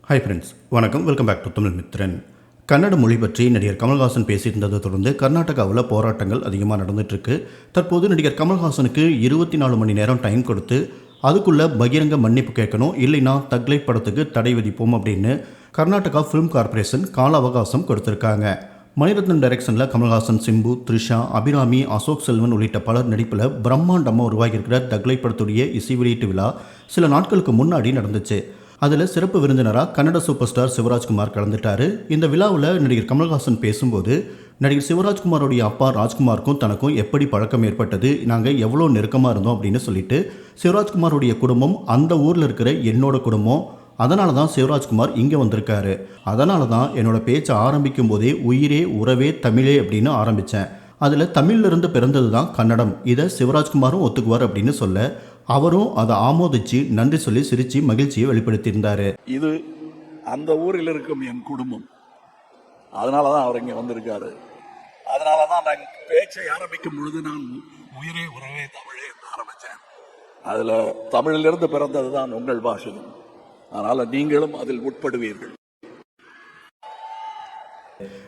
Hi friends, வணக்கம். Welcome back to Tamil Mithran. Kannada மொழி பற்றி நடிகர் கமல்ஹாசன் பேசியிருந்ததை தொடர்ந்து கர்நாடகாவில் போராட்டங்கள் அதிகமாக நடந்துகிட்ருக்கு. தற்போது நடிகர் கமல்ஹாசனுக்கு 24 மணி நேரம் டைம் கொடுத்து அதுக்குள்ளே பகிரங்க மன்னிப்பு கேட்கணும், இல்லைனா தக்லைஃப் படத்துக்கு தடை விதிப்போம் அப்படின்னு கர்நாடகா ஃபிலிம் கார்பரேஷன் கால அவகாசம் கொடுத்துருக்காங்க. மணிரத்னம் டைரக்ஷனில் கமல்ஹாசன், சிம்பு, த்ரிஷா, அபிராமி, அசோக் செல்வன் உள்ளிட்ட பலர் நடிப்பில் பிரம்மாண்டமாக உருவாகியிருக்கிற தக்லைஃப் படத்துடைய இசை வெளியீட்டு விழா சில நாட்களுக்கு முன்னாடி நடந்துச்சு. அதில் சிறப்பு விருந்தினராக கன்னட சூப்பர் ஸ்டார் சிவராஜ்குமார் கலந்துட்டார். இந்த விழாவில் நடிகர் கமல்ஹாசன் பேசும்போது, நடிகர் சிவராஜ்குமாரோடைய அப்பா ராஜ்குமாருக்கும் தனக்கும் எப்படி பழக்கம் ஏற்பட்டது, நாங்கள் எவ்வளோ நெருக்கமாக இருந்தோம் அப்படின்னு சொல்லிட்டு, சிவராஜ்குமாரோடைய குடும்பம் அந்த ஊரில் இருக்கிற என்னோட குடும்பம், அதனால தான் சிவராஜ்குமார் இங்கே வந்திருக்காரு, அதனால தான் என்னோட பேச்சை ஆரம்பிக்கும் போதே உயிரே உறவே தமிழே அப்படின்னு ஆரம்பித்தேன், அதில் தமிழிலிருந்து பிறந்தது தான் கன்னடம், இதை சிவராஜ்குமாரும் ஒத்துக்குவார் அப்படின்னு சொல்ல, அவரும் அதை ஆமோதிச்சு நன்றி சொல்லி சிரிச்சு மகிழ்ச்சியை வெளிப்படுத்தியிருந்தாரு. இது அந்த ஊரில் இருக்கும் என் குடும்பம், அதனால தான் அவர் இங்கே வந்திருக்காரு. அதனால தான் நான் பேச்சை ஆரம்பிக்கும் பொழுது நான் உயிரே உறவே தமிழே என்று ஆரம்பித்தேன். அதில் தமிழிலிருந்து பிறந்தது தான் உங்கள் பாஷையும், அதனால் நீங்களும் அதில் உட்படுவீர்கள்.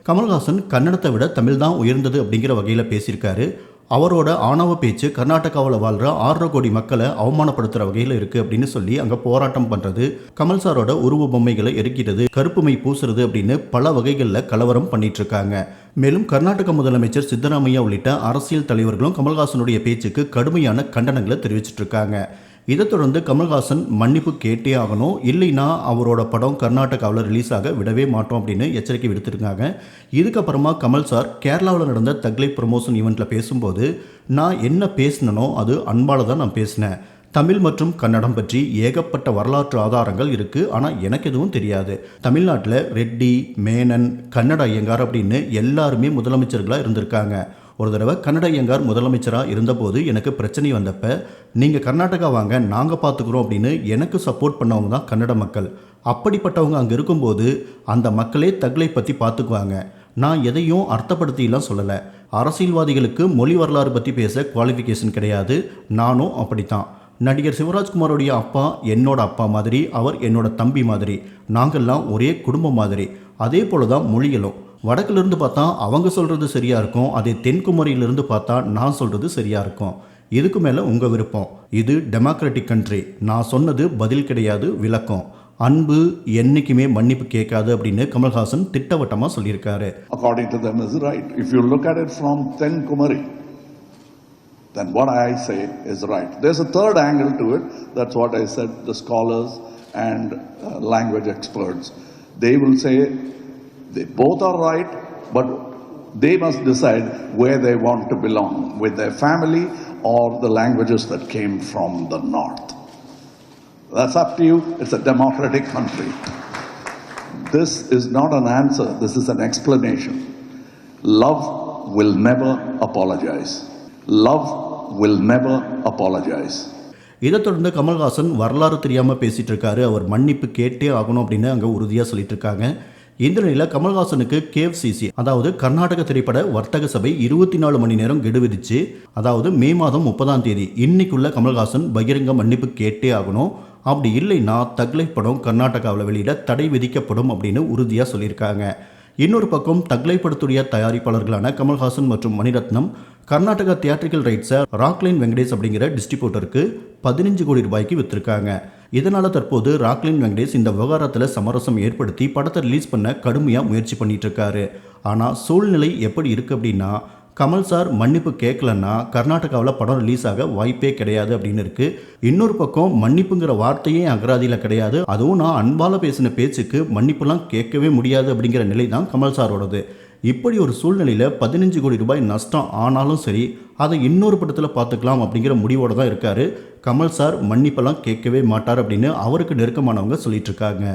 கமல்ஹாசன் கன்னடத்தை விட தமிழ் தான் உயர்ந்தது அப்படிங்கிற வகையில் பேசியிருக்காரு. அவரோட ஆணவ பேச்சு கர்நாடகாவில் வாழ்கிற 6.5 கோடி மக்களை அவமானப்படுத்துகிற வகையில் இருக்குது அப்படின்னு சொல்லி அங்கே போராட்டம் பண்ணுறது, கமல் சாரோட உருவ பொம்மைகளை எரிக்கிறது, கருப்புமை பூசுறது அப்படின்னு பல வகைகளில் கலவரம் பண்ணிட்டு இருக்காங்க. மேலும் கர்நாடக முதலமைச்சர் சித்தராமையா உள்ளிட்ட அரசியல் தலைவர்களும் கமல்ஹாசனுடைய பேச்சுக்கு கடுமையான கண்டனங்களை தெரிவிச்சிட்டு இருக்காங்க. இதை தொடர்ந்து கமல்ஹாசன் மன்னிப்பு கேட்டே ஆகணும், இல்லைன்னா அவரோட படம் கர்நாடகாவில் ரிலீஸ் ஆக விடவே மாட்டோம் அப்படின்னு எச்சரிக்கை விடுத்திருக்காங்க. இதுக்கப்புறமா கமல் சார் கேரளாவில் நடந்த தக்லைஃப் ப்ரமோஷன் ஈவெண்ட்டில் பேசும்போது, நான் என்ன பேசினனோ அது அன்பால் தான் நான் பேசினேன். தமிழ் மற்றும் கன்னடம் பற்றி ஏகப்பட்ட வரலாற்று ஆதாரங்கள் இருக்குது, ஆனால் எனக்கு எதுவும் தெரியாது. தமிழ்நாட்டில் ரெட்டி, மேனன், கன்னட ஐயங்கார் அப்படின்னு எல்லாருமே முதலமைச்சர்களாக இருந்திருக்காங்க. ஒரு தடவை கன்னட ஐயங்கார் முதலமைச்சராக இருந்தபோது எனக்கு பிரச்சனை வந்தப்போ, நீங்கள் கர்நாடகா வாங்க நாங்கள் பார்த்துக்குறோம் அப்படின்னு எனக்கு சப்போர்ட் பண்ணவங்க தான் கன்னட மக்கள். அப்படிப்பட்டவங்க அங்கே இருக்கும்போது அந்த மக்களே தக்லை பற்றி பார்த்துக்குவாங்க. நான் எதையும் அர்த்தப்படுத்திலாம் சொல்லலை. அரசியல்வாதிகளுக்கு மொழி வரலாறு பற்றி பேச குவாலிஃபிகேஷன் கிடையாது, நானும் அப்படித்தான். நடிகர் சிவராஜ்குமாரோடைய அப்பா என்னோட அப்பா மாதிரி, அவர் என்னோட தம்பி மாதிரி, நாங்கள்லாம் ஒரே குடும்பம் மாதிரி. அதே போல தான் மொழிகளும். வடக்கிலிருந்து பார்த்தா அவங்க சொல்கிறது சரியாக இருக்கும், அதே தென்குமரியிலிருந்து பார்த்தா நான் சொல்கிறது சரியாக இருக்கும். இதுக்கு மேலே உங்கள் விருப்பம். இது டெமோக்ராட்டிக் கண்ட்ரி. நான் சொன்னது பதில் கிடையாது, விளக்கம். அன்பு என்னைக்குமே மன்னிப்பு கேட்காது அப்படின்னு கமல்ஹாசன் திட்டவட்டமாக சொல்லியிருக்காரு. According to them is right. If you look at it from Tenkumari, then what I say is right. There's a third angle to it. That's what I said. The scholars and language experts, they will say they both are right, but they must decide where they want to belong, with their family or the languages that came from the north. That's up to you. It's a democratic country. This is not an answer. This is an explanation. Love will never apologize. Love will never apologize. இதை தொடர்ந்து கமல்ஹாசன் வரலாறு தெரியாமல் பேசிகிட்டு இருக்காரு, அவர் மன்னிப்பு கேட்டே ஆகணும் அப்படின்னு அங்கே உறுதியாக சொல்லிட்டு இருக்காங்க. இந்த நிலையில் கமல்ஹாசனுக்கு KFCC, அதாவது கர்நாடக திரைப்பட வர்த்தக சபை 24 மணி நேரம் கெடு விதிச்சு, அதாவது மே மாதம் 30ஆம் தேதி இன்னைக்குள்ள கமல்ஹாசன் பகிரங்க மன்னிப்பு கேட்டே ஆகணும், அப்படி இல்லைன்னா தக்லைஃப் படம் கர்நாடகாவில் வெளியிட தடை விதிக்கப்படும் அப்படின்னு உறுதியாக சொல்லியிருக்காங்க. இன்னொரு பக்கம் தக்லைஃப் படத்துடைய தயாரிப்பாளர்களான கமல்ஹாசன் மற்றும் மணிரத்னம் கர்நாடகா தியேட்ரிக்கல் ரைட்ஸை ராக்லைன் வெங்கடேஷ் அப்படிங்கிற டிஸ்ட்ரிபியூட்டருக்கு 15 கோடி ரூபாய்க்கு விற்றுருக்காங்க. இதனால் தற்போது ராக்லைன் வெங்கடேஷ் இந்த விவகாரத்தில் சமரசம் ஏற்படுத்தி படத்தை ரிலீஸ் பண்ண கடுமையாக முயற்சி பண்ணிட்டு இருக்காரு. ஆனால் சூழ்நிலை எப்படி இருக்குது அப்படின்னா, கமல் சார் மன்னிப்பு கேட்கலன்னா கர்நாடகாவில் படம் ரிலீஸ் ஆக வாய்ப்பே கிடையாது அப்படின்னு இருக்குது. இன்னொரு பக்கம் மன்னிப்புங்கிற வார்த்தையே அகராதியில் கிடையாது, அதுவும் நான் அன்பால் பேசின பேச்சுக்கு மன்னிப்புலாம் கேட்கவே முடியாது அப்படிங்கிற நிலை தான் கமல் சாரோடது. இப்படி ஒரு சூழ்நிலையில் 15 கோடி ரூபாய் நஷ்டம் ஆனாலும் சரி, அதை இன்னொரு படத்தில் பார்த்துக்கலாம் அப்படிங்கிற முடிவோடு தான் இருக்கார். கமல் சார் மன்னிப்பெல்லாம் கேட்கவே மாட்டார் அப்படின்னு அவருக்கு நெருக்கமானவங்க சொல்லிட்டு இருக்காங்க.